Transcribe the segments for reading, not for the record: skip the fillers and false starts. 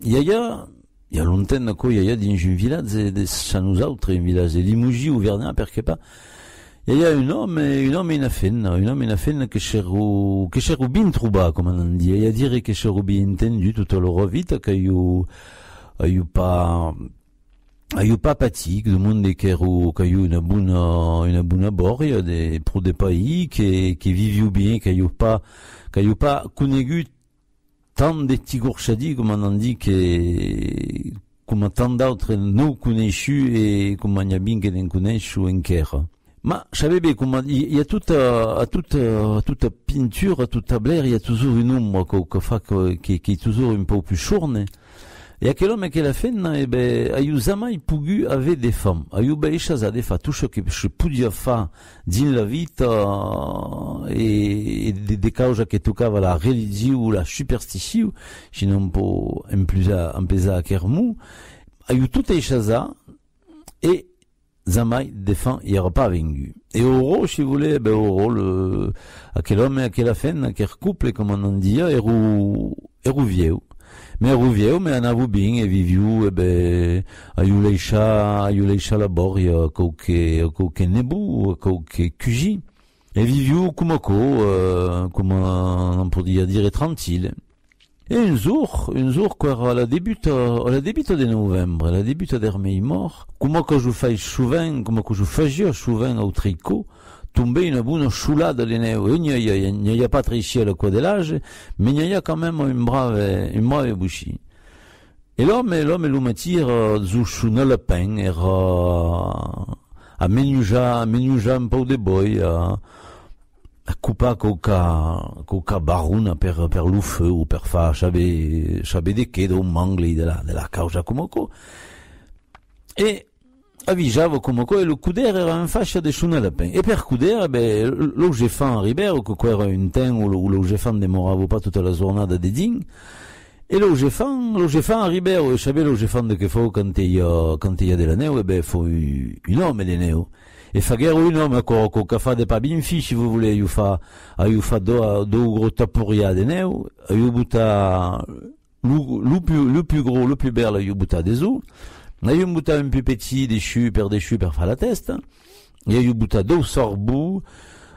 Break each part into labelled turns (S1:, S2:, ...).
S1: il y a longtemps quoi, il y a dans un village de chez nous autres, un village de Limouji ou Vernet, perché pas. Il y a un homme et une femme que cher ou bien trouba, comme on dit. Il y a dire que cher ou bien entendu toute leur vite qu'il y a pas pratique, le monde est qu'il y a une bonne boria pour des pays qui vivent bien, qu'il y a pas connu tant de petits gourchadis, comme on dit, comme tant d'autres nous connaissus et comme on y a bien que nous connaissons en guerre. Ma, savez bien comment, il y a toute peinture, toute tablaire, il y a toujours une ombre, qui est toujours un peu plus chourne. Et à quel homme et quelle fin, eh ben, aïu jamais pougu avait des femmes. Aïu beïchaza des femmes. Tout ce que je pouvais faire dans la vie, et des causes qui touchaient la religion ou la superstition, sinon pour un peu à kermou. Aïu tout échaza, et jamais des femmes y aura pas vendu. Et au rôle, si vous voulez, ben, au rôle, à quel homme et à quelle fin, à quel couple, comme on dit, et vieux. Mais Rouvier, mais en avoue bien, et viviu, et ben, aïu leïcha la boria, qu'auque nebou, qu'auque cuji. Et viviu, comme on pourrait dire, tranquille. Et un jour, quoi, à la débute de novembre, à la débute d'Hermé mort, comme que je faisais souvent au tricot, tombé une bonne choulade de neu. Il n'y a pas triché le quoi de l'âge, mais il y a quand même une brave bouchie. Et l'homme le m'attire, zouchouna le pain, à menuja un peu de boy, à coupa coca barouna per le feu, ou per fa chabe de quedo, mangle de la causa comoko. Et, avijavo come quoi le couder era en fascia de chuna le pain. Et per couder, ben, lo j'ai fait en ribère, que quoi era un temps où lo j'ai fait demoravo pas toute la journée de ding. Et lo j'ai fait en ribère, et savez lo j'ai fait de que faut quand il y a de la neu, et ben, faut une homme de neu. Et fa guerre une homme, quoi, fa de pas bien fi, si vous voulez, you fa do gros tapuria de neu, you buta, le plus gros, le plus belle, you buta des os. Il y a eu un bouta un peu petit, déchu per faire la teste. Il y a eu un bouta deux sorbous,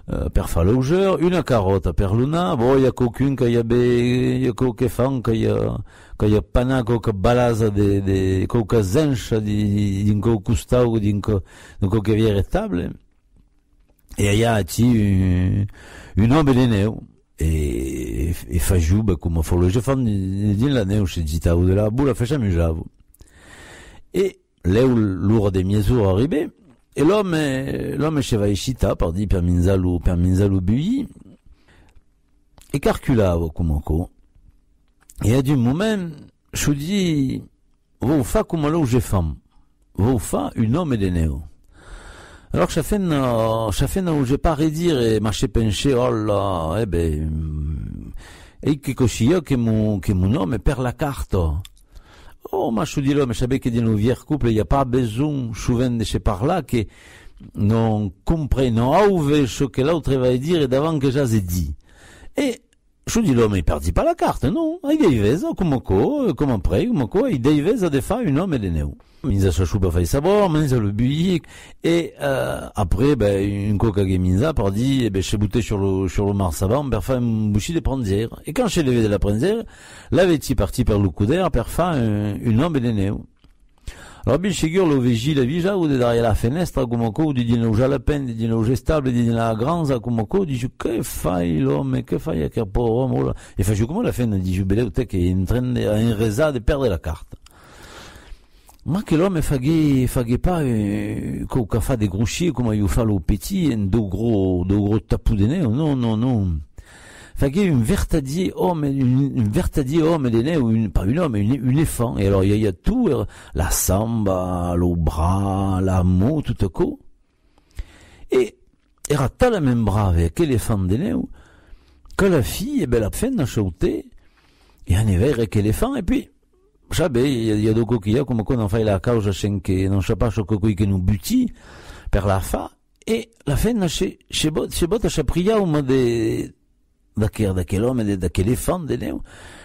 S1: per faire l'ogeur, une carotte per luna. Bon, il y a qu'aucune, il y a qu'aucun fan, il y a pana, qu'aucun balaz qu'aucun zench, d'un coustau, d'un qu'aucun véritable. Et il y a, une homme de neu. Et fajou, comme faut le fan d'une l'année, je dis, ou de la boule, fait jamais j'avoue. Et là où lourd des miezous arrivé, et l'homme chevaïchita, par dit per minzalou buyi, et carculava kumoko. Et à du moment, je dis, vous fa comme là où j'ai femme, vous fa une homme de néo. Alors chafin où j'ai pas redire et marché penché, oh là, eh ben, et que cochilla que mon homme perd la carte. Oh, ma chou dis là, mais je savais que dans nos vieux couples, il n'y a pas besoin, souvent de chez par là, que non comprennent, non auve ce que l'autre va dire et d'avant que j'ai dit. Et, je dis là, mais il perdit pas la carte, non? Il devait, comme après, il devait de faire une homme et des néo. Minza sa choupa fait savoir, minza le buic, et, après, ben, une coca minza, par dit, ben, j'ai bouté sur le marsaban, per faire une bouchie de pranzière. Et quand j'ai levé de la pranzière, l'avait-il parti par le couder, per faire une homme et des néo. Alors, bien, figure, le végile, la vija, ou derrière la fenêtre, comme quoi, ou dit, au jalapin, dit, au stable, dit, la grange, comme quoi, dit, que faille, l'homme, que faille, que pauvre homme, là. Et fait, comment la fin, dit, jubilé, ou t'es, qui est en train de, reza de perdre la carte. Moi, que l'homme faguait pas, qu'au fa des grouchiers, comme il fait le petit, deux gros tapous de nez, non. Faguait une vertadier homme de nez, pas une homme, une éléphant. Et alors, il y a tout, la samba, le bras, la mot, tout à coup. Et, era ta la même brave avec l'éléphant de nez, que la fille, ben, la fin n'a sauté, et en hiver avec l'éléphant, et puis, J'avais, il y a deux coquilles, comme qu'on en fait la cause, que non sais pas ce coquille que nous buti, per la fa, et la fin, chez bot, chez pria, au mode de d'aquel homme et d'aquel éléphant de neu,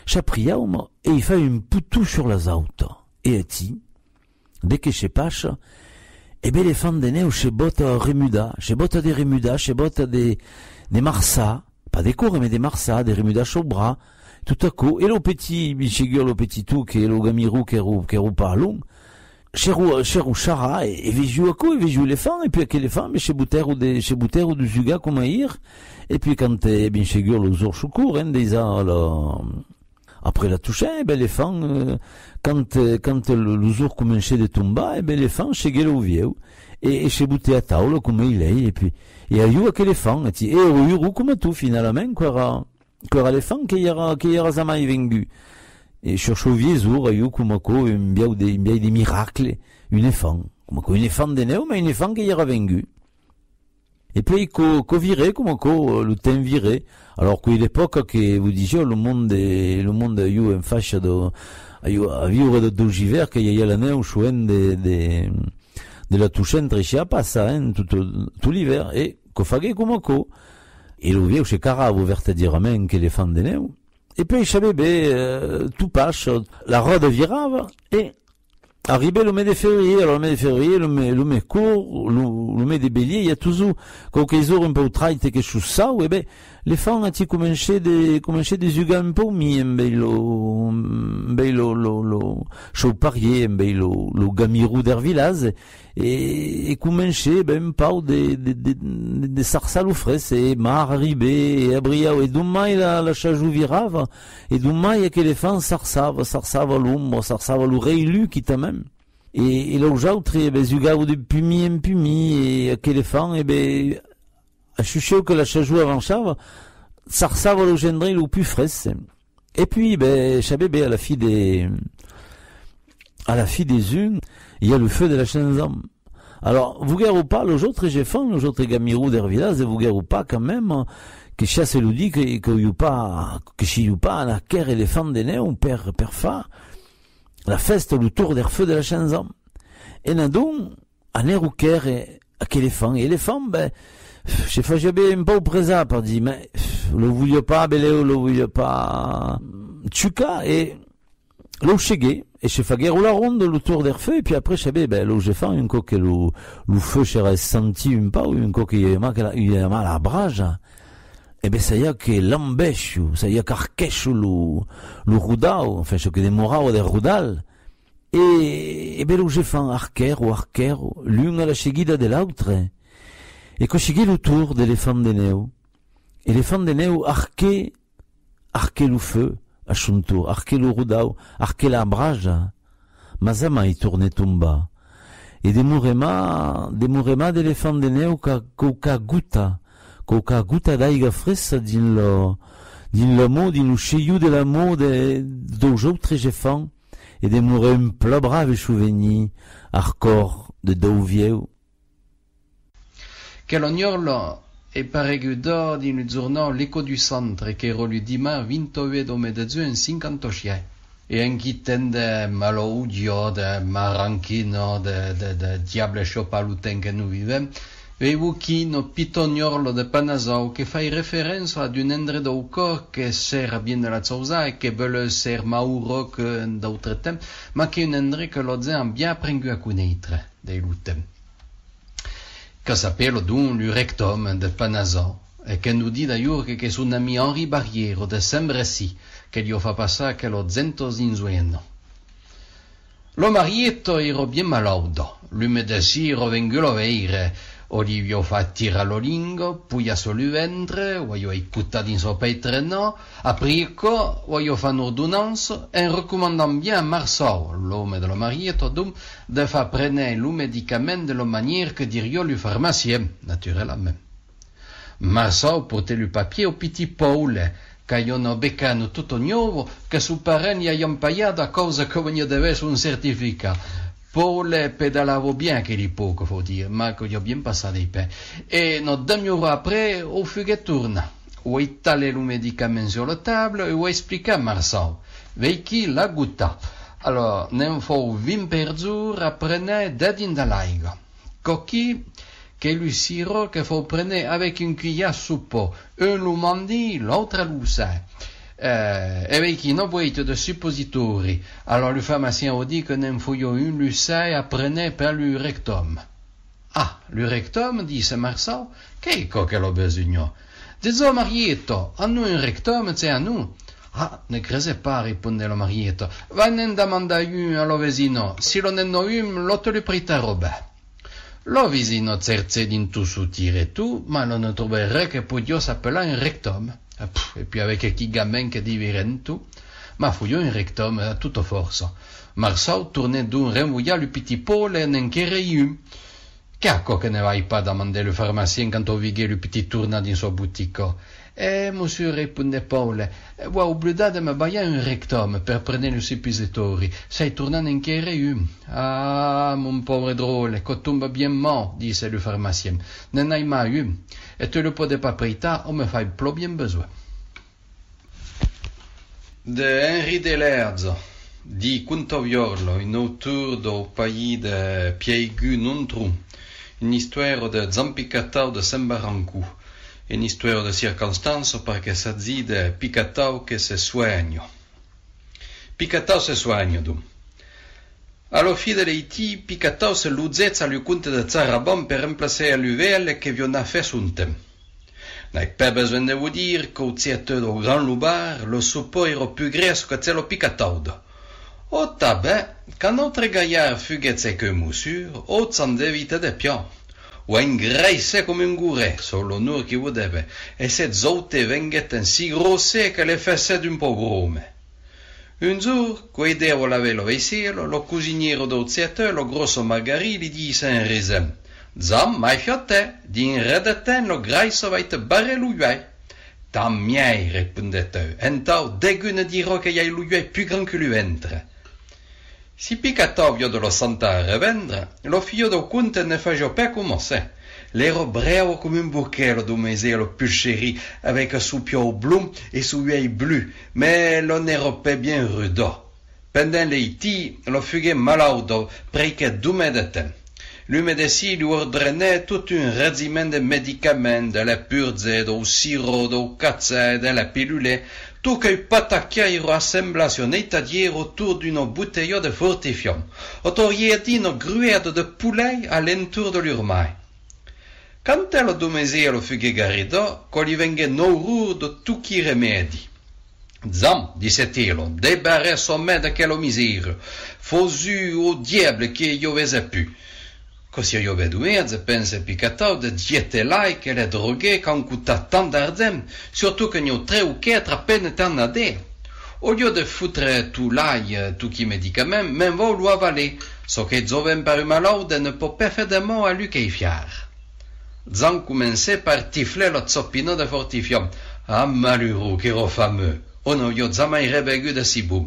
S1: chapriaum, et il fait un poutou sur la zauta. Et ati, dès que je passe, et ben l'éléphant de neu, chez botte des remuda, chez botte des marsas, pas des cours, mais des marsas, des remudas au bras, tout à coup, et le petit bichigur, le petit tout, qui est le gamirou, qui est parlung, chez chara, et vejou à coup, et vejou l'éléphant, et puis à quel éléphant, mais chez bouter ou du zuga, comme aïr, et puis quand bichigur, le zour choukour, des après la touche, ben l'éléphant, quand le zour commence de tomber, ben l'éléphant, chez gelo vieux, et chez bouter à taule, comme il est, et puis, et ayou à quel éléphant, et au yuru, comme tout, finalement, quoi, l'éléphant qui y aura jamais vaincu. Et sur chauvier zour, ayou, comme quoi, il y a des miracles, un éléphant. Comme quoi, un éléphant de néo, mais un éléphant qui y aura vaincu. Et puis, qu'on virait, comme quoi, le temps virait. Alors qu'à l'époque, que vous disiez, le monde a eu un fâche à vivre de hiver, qu'il y a l'année où je de la touche entre chez pas ça, hein, tout l'hiver. Et, qu'on faisait comme quoi. Et le vieux chez Cara, vous verrez dire, mais, que l'éléphant de néo. Et puis, je savais, tout passe, la rode virave, et, arrivé le mai de février, alors le mai de février, le mai court, le mai de bélier, il y a toujours, quand ils ont un peu de travail, quelque chose ça, et ben, les femmes ont commencé des ugas un peu mis, chau parier, le gamirou d'Hervilaz, et commencé, ben, un peu des sarsal ou frais, c'est mar arrivé, et abriao, et demain, la chajou virave, et demain, il y a que les femmes sarsava l'ombre, sarsava le réélu, qui t'a même. Et là où j'autre, ben, zuga ou de pumi, et à quel éléphant, et ben, à chucher que la chajou avançava, sarsava le gendré le plus frais. Et puis, ben, savais, ben, à la fille des unes, il y a le feu de la chanson. Alors, vous guerrez pas, les autres géfants, les autres gamirous d'Hervilaz, vous guerrez pas quand même, que chasse le dit que y pas, que si y pas, la guerre éléphant de nez, on perd fa, la feste le tour des feux de la chanson. Et nadon, à Nerouker et à qu'éléphant. Et éléphant, ben, je fais jamais un peu présent, par dire, mais, le voulait pas, Beléo, le voulait pas, Tchuka, et, l'eau chégué, et je fais guerre la ronde, le tour des feux, et puis après, je savais, ben, l'eau j'ai fait, une coque, le feu, j'ai senti un pas, ou une coque, il y a mal à brage, et ben, ça y a que l'embêche, ça y a qu'arquèche, le roudao, enfin, ce que des moraux, des roudal, et ben, l'eau j'ai fait, arquer, l'une à la chéguida de l'autre, et que chégué le tour d'éléphant de néo. Éléphant de néo, arqué le feu, à son tour, arqué le roudao, arqué la brage, mazama y tourne tomba. Et des mourema d'éléphant de néo, qu'auca gouta d'aiga fressa, din le mot, din le cheyou de la mot d'aujourd'hui géfant, et des mourem pla brave et chouveni, arcor de douvieu.
S2: Che l'ognorlo è paregudò di un giorno l'eco du centre che ero l'udima 28 medezzo 56 e anche tende maloudio de maranchino de diable chopaluten che noi vivem vevo chi no pitognorlo de Panazau che fa referenza ad un endre d'aucor che sera bien de la zausa e che vuole ser mauro che d'autre tem ma che un endre che lo zan bien prengu a cuneitre dei lutem. Che s'appelle donc le rectum de Panazan, e che nous dit d'ailleurs che son ami Henri Barriero de Sembresi, che gli fa passare che lo zento zinzueno. Lo marietto ero bien malaudo, lui medesì ero vengulo veire, Olivio fa tira lo lingo, puia sul ventre, voglio écouter din so peitreno, aprico, voglio fa un'ordonnance, e recommandant bien a Marceau, l'homme de lo marietto, de fa prene lo medicament de la manière que dirio le pharmacien, naturellement. Marceau porte le papier au petit Paul, che io no beccano tutto nuovo, che su parenti aion paiato a causa che voglio deve un certificato. Paul pedalavo bien che di poco, faut dire, ma che gli ho bien passato i pe. E no demi-heure après, au fugue tourna. Ho étalé le médicament sur la table e ho expliqué a Marceau. Vei chi la gutta. Alors, ne fo 20 per jour, apprenè dedin da laigo. Cocchi, che che le sirop che faut prendre avec une cuillère soupe. Un lo mandi, l'autre lo sa. Avec une boîte de suppositori. Alors le pharmacien a dit que ne faut une le sa à prendre per le rectum. Ah, le rectum, disse Marceau, che l'ho bisogno? Dizo Marietto, a noi un rectum, c'è a noi. Ah, ne crese pas, riponde lo Marietto. Va ne domanda un allo vesino, si lo ne no un, lo te lo prita roba. Lo vesino cerce din tu su tire tu, ma non ne troverait che podio s'appela un rectum. Et puis avec qui gamin che diviren tu, ma fouillon un rectum a tutto forza. Marceau tournait d'un remouilla le petit Paul et n'enquere un. Cacco che ne vai pas demander le pharmacien quand on vigait le petit tournant dans son boutique. Monsieur, répondait Paul, voi oubliate de me baia un rectum per prendere le suppositori. Sei tornato in chiere un. Ah, mon pauvre drôle, que tombe bien mort, disait le pharmacien. N'en ai mai un. Et tu le peux pas prêter, on me fait plus bien besoin. De Henri Delerzo, di Cuntoviorlo, un auteur du pays de Piegu Nontru, une histoire de Zampicatao de Sembarancu, une histoire de circonstance perché ça dit de Picatao che se soigne. Picatao se soigne, du. Allo fine dell'Haiti, Picatao se luzezza al conte de Zarabon per remplacer l'UVL che viona fait suntem. N'hai pas besoin de vous dire qu'au théâtre du Grand Loubar, le souper era più grasso che lo Picatao. O tabè, quand notre gaillard fuguette que moussure, o s'en devite de pion. O ingraisse come un gouret, sur l'honneur qui vous devait, et cette zote venguette si grosse que le faisait d'un pogrome. Un jour, quei devo laver lo vaisselle, lo cuisiniero do théâtre, lo grosso Margari, li disse un raisin. Zam, mai fiotte, din redeten lo graisse va te barre l'ouiai. Tam miei, répondait-elle, entao degune dirò che hai l'ouiai più grand que le ventre. Si Picatao vio de lo santa revendre, lo figlio do conte ne faisait pas commencer. L'ero bravo come un bouquet do mesero pulchéri avec son pied bleu et son œil bleu, mais lo n'ero pas bien rudo. Pendant l'Haiti, lo fugait malaudo, preque 2 mesi de temps. Le médecin lui ordonnait tout un régiment de médicaments, de la purge, do sirop, do cazza, de la pilule, tout que patacchia ero assemblazione italienne autour d'une bouteille de fortifiant, autoriedino gruedo de poulet à l'entour de l'urmai. Quand elle domesea lo fugge garrido, co li vengue nourur de tout qui remedi. Zam, disait-il, débarrasse sommet de quelle misère, fosu au diable qui io vese pu. Così io vedo pense Picatao de diete lai che le droghe quand coûta tant d'argent, surtout que nous 3 ou 4 à peine t'en adé. Au lieu de foutre tout l'ail, tout qui médicament, même va lo avaler, so che zoven par un malade ne peut pas faire de mot à lui che fiar. Zan commençait par tifler lo zoppino de fortifiant. Ah, malheureux, che ero fameux. O no, io zamai rebegu de si bu.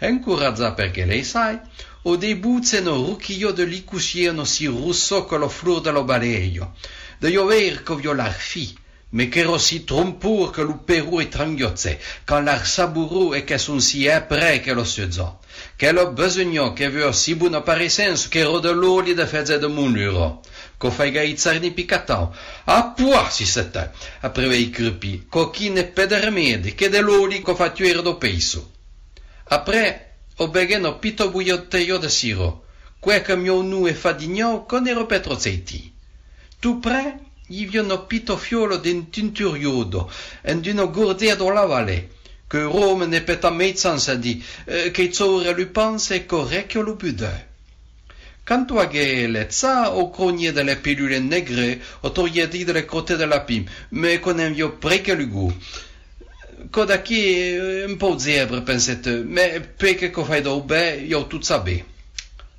S2: Encouraggia perché lei sai, au début c'è no rucchio de licusieno si russo con lo flor dello baleio. De io ver che violar fi, mais che ero si trompur che lo peru e trangiozze, quand l'ar sabourou e che son si epre che lo suzo. Che lo besogno che veo si buona parisens che ero de l'oli de fezze de munuro. Ko fai gaizzar ni Picatao. Ah, poi, si sette, apreve i crupi, co chi ne pede remedi, che de l'oli co fa tuere do peiso. Après, o begeno pito buiotteio de siro, que che mio nu e fadigno con ero petrozetti. Tu pre, gli viono pito fiolo d'un tinturiodo, en d'uno gourdea do la valle, que Rome ne peta mezzanza di, che zore lui pense e correcchio lo bude. Canto a che lezza o crogne delle pillule negre, o toglieti delle crotte della pim, me con un vio preche lugu. Coda chi un po' zebra, pensate, me peke co fai do be, io tut sabe.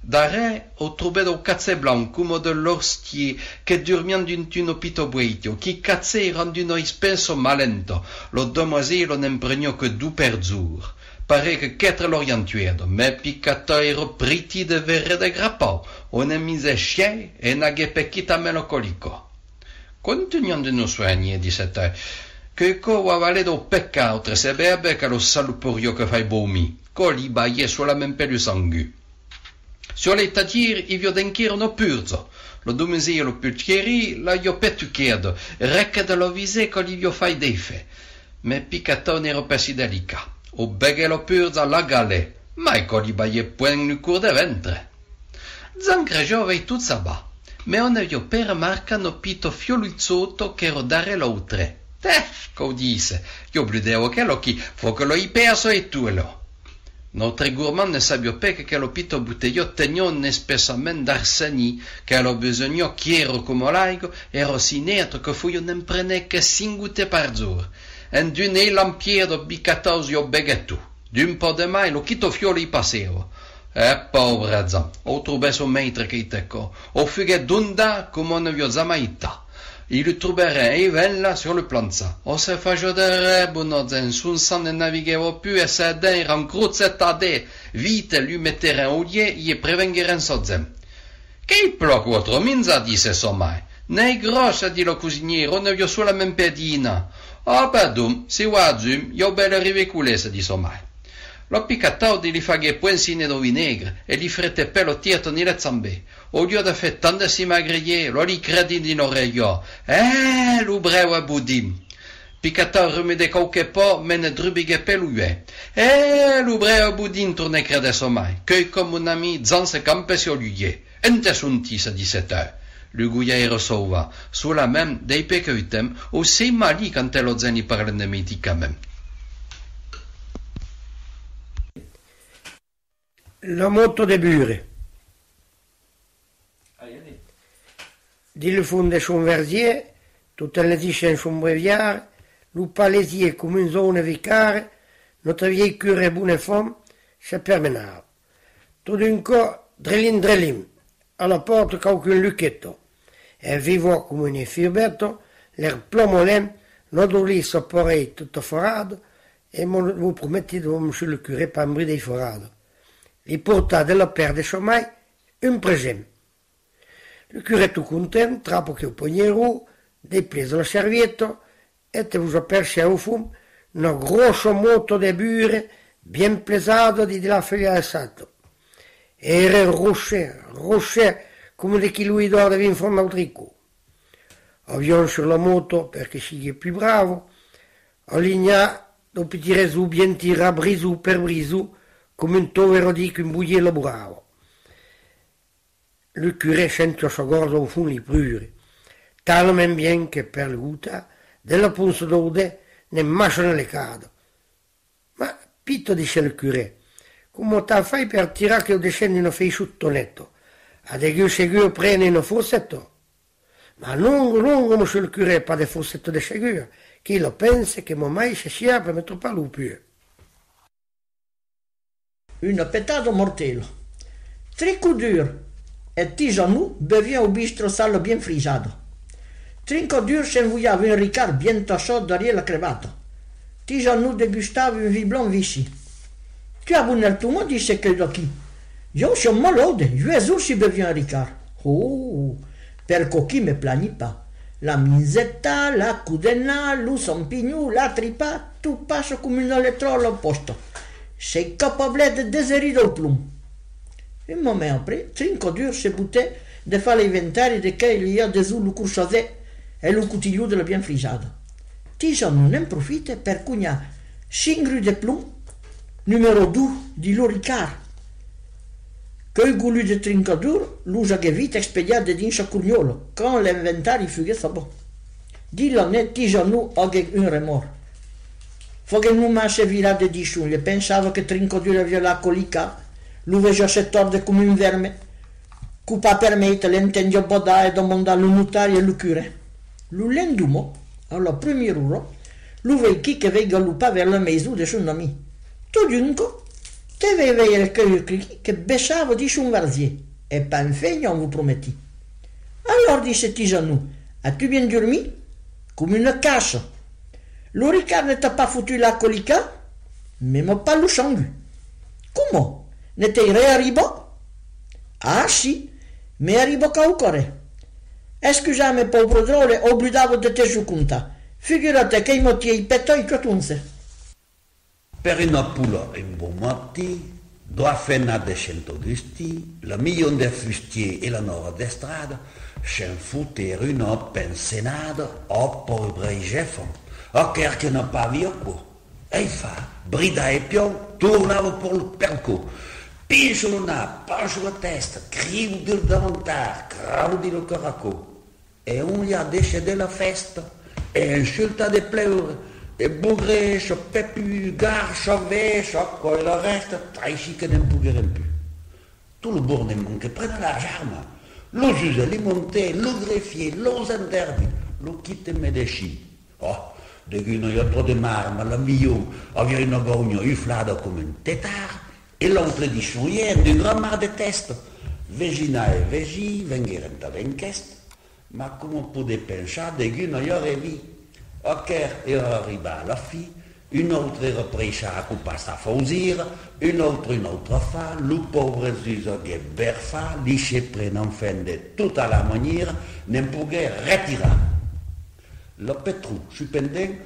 S2: Dare ho trouvé do cazze blanc, come de l'orstier, che dormian d'un tuno pito bueitio, chi cazze renduno ispenso malento, lo demoiselle non impregno che 2 per jour. Pare che 4 l'orientuedo, me Picatao ero priti de verre de grappau, o ne mise chien e naghe pechita melocolico. Continuons de nos soigner, dissette, che co avale do peccato tre se bebe che lo saluporio che fai bomi, co li baie solamente per il sangue. Sur le tadir, io denchirono purzo. Lo domesia lo pulcieri, la io petuchiedo, recca da lo vise con io fai defe. Me picatone ero persi delica. O beghe lo purza la gale, ma ecco li baie puen nu cur de ventre. Zancre giove tut saba, me on io per marca no pito fioluzzotto che rodare l'outre. Co disse, io bludeo che lo chi, fo che lo i perso e tu lo. Notre gourmand ne sabio pe che lo pito butteio tegno nespessamen d'arseni, che lo bisogno chiero come laigo, ero si netto che fu io ne prene che singute par gior. En d'un lampiero bicataus io beghetu, d'un po' de mai lo chito fioli passero. Povera zam, o trube so maitre che iteco, o fughe d'unda come non io zamaita. Il trouverait et vella sur le planza. O se fagiodere bonozen, sun san ne navighevo più e se den rancruzetade, vite lui mettere un olie, ie prevengeren sozzem. Che il ploc vostro minza disse somai. Nei groscia di lo cusiniero, ne io sulla mempedina. Oh badum, si wazum, io belle riveculese di somai. Lo piccatau di li faghe puensine do vinegre e li frette pelo tieto ni le zambe. O dio da fettande si magrier, lo li credi di noreio. Lu breu a budim. Piccatau rumide qualche po, mene drubige pelue. Lu breu a budim tourne crede somai. Que comme un ami, zan se campes o luie. Ente sunti sa 17 L'uguiero sova, sulla mem dei peceutem, o sei mali cante lo zeni parlene medicamem.
S3: La moto de Bure. Di le fond de Chonverzier, tutte le disce in Chambreviare, lo palesier come une zone vicare, notre vieille cure bonne femme, se permenava. Tout d'un coup, drelim, alla porta qualcun lucchetto, e vivo come un firbetto, l'air plomolem, l'odorli sopporei tutto forato, e mi prometti di monsieur le curé pas me dei forato. Li porta della perde somai un present. Le curé tout content, trappo che il pognero, deplese la servietto, e te vous aperce au fum, una grosso moto de Bure, bien pesato di la figlia del santo. Era rocher, come di chi lui d'oro in fondo al tricot. Avion sur la moto, perché si è più bravo, alligna, dopo tirare su, bien tira, brisù per brisù, come un tovero di un buiello bravo. Le curé sente sua gorda au fond li prure, talmente bien che per l'uta, della punza d'ode, ne masciano le cado. Ma Pitto, dice il curé, come ta fai per tirare che descendi una feisciutto netto? A de seguro prende un forsetto? Ma lungo, monsieur le curé, pas de forsetto de seguro, chi lo pensa che mai si sia per mettere pas l'upio.
S4: Une pétade mortelle. Tricot dur et tigenou bevient au bistro sale bien frisato. Trinco dur s'envoyava un ricard bien tachot derrière la crevata. Tigenou dégustava un viblon vichy. Tu as bon el tumo, disse che qui. Io sono malade, Jésus si bevient un ricard. Oh, per coquille me plani pas. La minzetta, la cudena, lo champignon, la tripa, tout passe come un elettrolo opposto. Sei capable de désirer le plomb. Un moment après, Trinco dur se buttait de faire l'inventaire de qu'il y a des le courchazet et le coutillo de la bien frisada. Tijan non en profite per cugna 5 rue de plomb, numéro 2 di l'Oricard. Que goulu de Trinco dur, l'usa che vite expediat din sa cugnolo, quand l'inventaire fugge sabo. Di l'année Tijan nu age un remords. Faut che non mi servirà di disciuglie, pensavo che Trinco dur aveva la colica, lui veggio se torde come un verme, cupa per me te l'intendio boda e domanda lo notario e lo cure. Lu lendumo, alla prima ora, lui vei chi che vega lupa per la mezzo de suo nome. Tu dunque, te vei vedere che besavo di suo varzier, e pas un feigno on vous prometti. Alors disse Tijanou, as-tu bien dormi? Come una cassa. Le Ricard ne t'a pas foutu la colica? Même pas le sangue. Comment? Ne t'es réarrivé? Ah si, mais arrivo caucore. Scusami, povero drole, obbligavo de te giucunta. Figurate che i motiei pettoi cotunze.
S5: Per una pula in bon matti, Doafena de Centaugusti, le million de fustiers et la nord-estrade, s'en fouter une pensenade au pauvre Jeffon. O che non pavioco. E fa, brida e pion, tornava per il perco. Pincho le nappe, penche la testa, crivo del davantar, cravo di lo caracò. E un gli ha décédé la festa, e insulta de pleure, e bourré, ce pépu, gare, chauvet, choco, et le reste, traïchi que ne pourrait plus. Tout le bourg ne manque, prenne la germe. Lo juge, li monté, lo greffier, los interdits, lo quitte Medesci. Oh, de guino io trop de marme, la mio, aveva una gogna uflada come un tétard, et l'oncle di chouillère, d'un grand mar de test. Vegina e vegi, vengeren da venchest, ma come pouvait penser, de guino io revi. Ok, era arriva alla fine, une autre era presa a couper sa fausire, une autre fa, le pauvre Zusa che berfa, li se prenne en fin de toute la manière, ne pouvait retirer. Le Petru, supendent,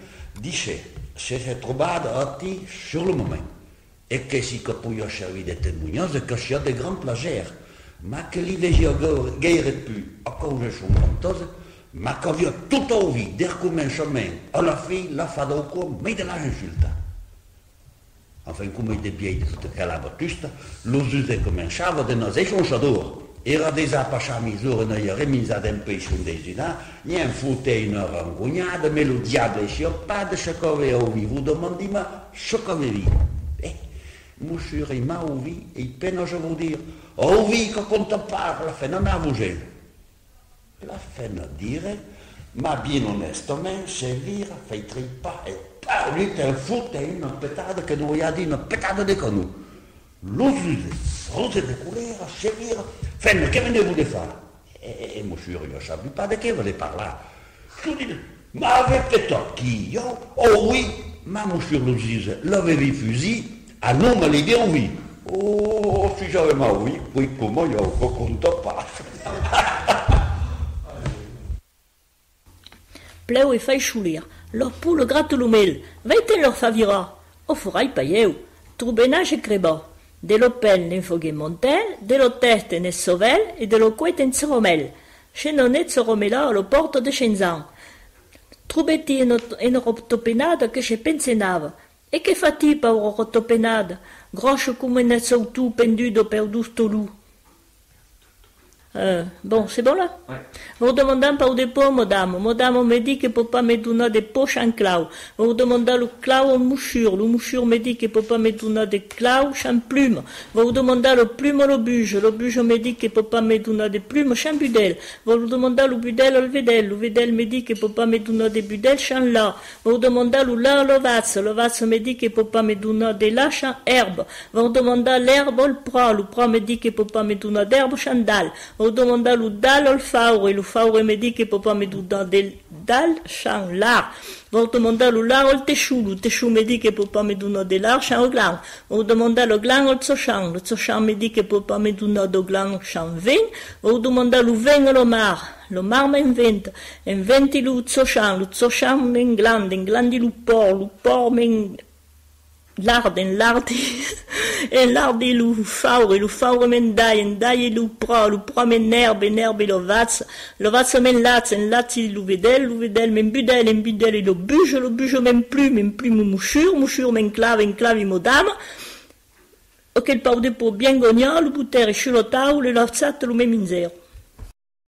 S5: dice, se s'est trouvé à ti sur le moment, et que si que pouvait servir de témoignage, que c'è de grands plaisirs, ma que li vegia gaire plus, a cause de son monteuse, ma che aveva tutto ouvi, del commencement, alla fine la fa dopo, mai de la insulta. Enfin, come de piedi tutta quella battusta, lo Zusa cominciava de nos échangeadors. Era desappasciata a misura, noi remisata in pesce un desina, niente foute una rangognata, mais le diable scioppada, ce che aveva ouvi, vous demandima, ce che avevi. Monsieur, il m'a ouvi, et peine je vous dire, ouvi que quand on parle, fait non à vous gêner. La fin a dire, ma bien honestement, servir, fait tripa, et pas lui t'en foute une pétade que nous y a dit, une pétade de connu. L'usure, rose de couleur, servir, fin, que venez-vous de faire? Et monsieur, je ne savais pas de qui vous parler. Je dis, ma avete tocchi, yo? Oh oui, ma monsieur l'usure, l'avevi fusil, à non me l'ai bien oui. Oh, si j'avais ma oui, oui, comment il y a un compte pas.
S6: Pleu e fai chulir, leur poule gratte l'umel, veite leur favira, o furai paieu, trubenage e creba, de lo pen n'enfogue montel, de lo teste ne sovel e de lo couette en seromel, che non et seromela a lo porto de Shenzan. Trubetti en rotopenada que che pensenava, e che fati pa o rotopenada, groche come ne sautu pendudo per dustolu. Bon, c'est bon là? Ouais. Vous demandez pas au dépôt, madame. Madame me dit que papa me donne des poches en clau. Vous demandez le clau en mouchure. Le mouchure me dit que papa me donne des clau en plume. Vous demandez le plume au buge. Le buge me dit que papa me donne des plumes en budel. Vous demandez le budel au vedel. Le vedel me dit que papa me donne des budels en la. Vous demandez le la au vasse. Le vasse me dit que papa me donne des lâches en herbe. Vous demandez l'herbe au pras. Le pras me dit que papa me donne d'herbe en dalle. Vous demandez le dalle au faure, et le faure me dit que papa me donne des dalles sans lard. Vous demandez le lard au téchou me dit que papa me donne des lards sans gland. Vous demandez le gland au tsochan me dit que papa me donne des glands sans vin. Vous demandez le vin au le mar m'invente le tsochan m'englande le porc l'ardi, e l'ardi lu faure men daie lu pro men nerbe lo vaz men lazzi lu vedel men budel e lo buge men plume mouchure men clave modame, ok il pau de po bien gogna, lu buter e chulotau, le lavzat lu men minzero.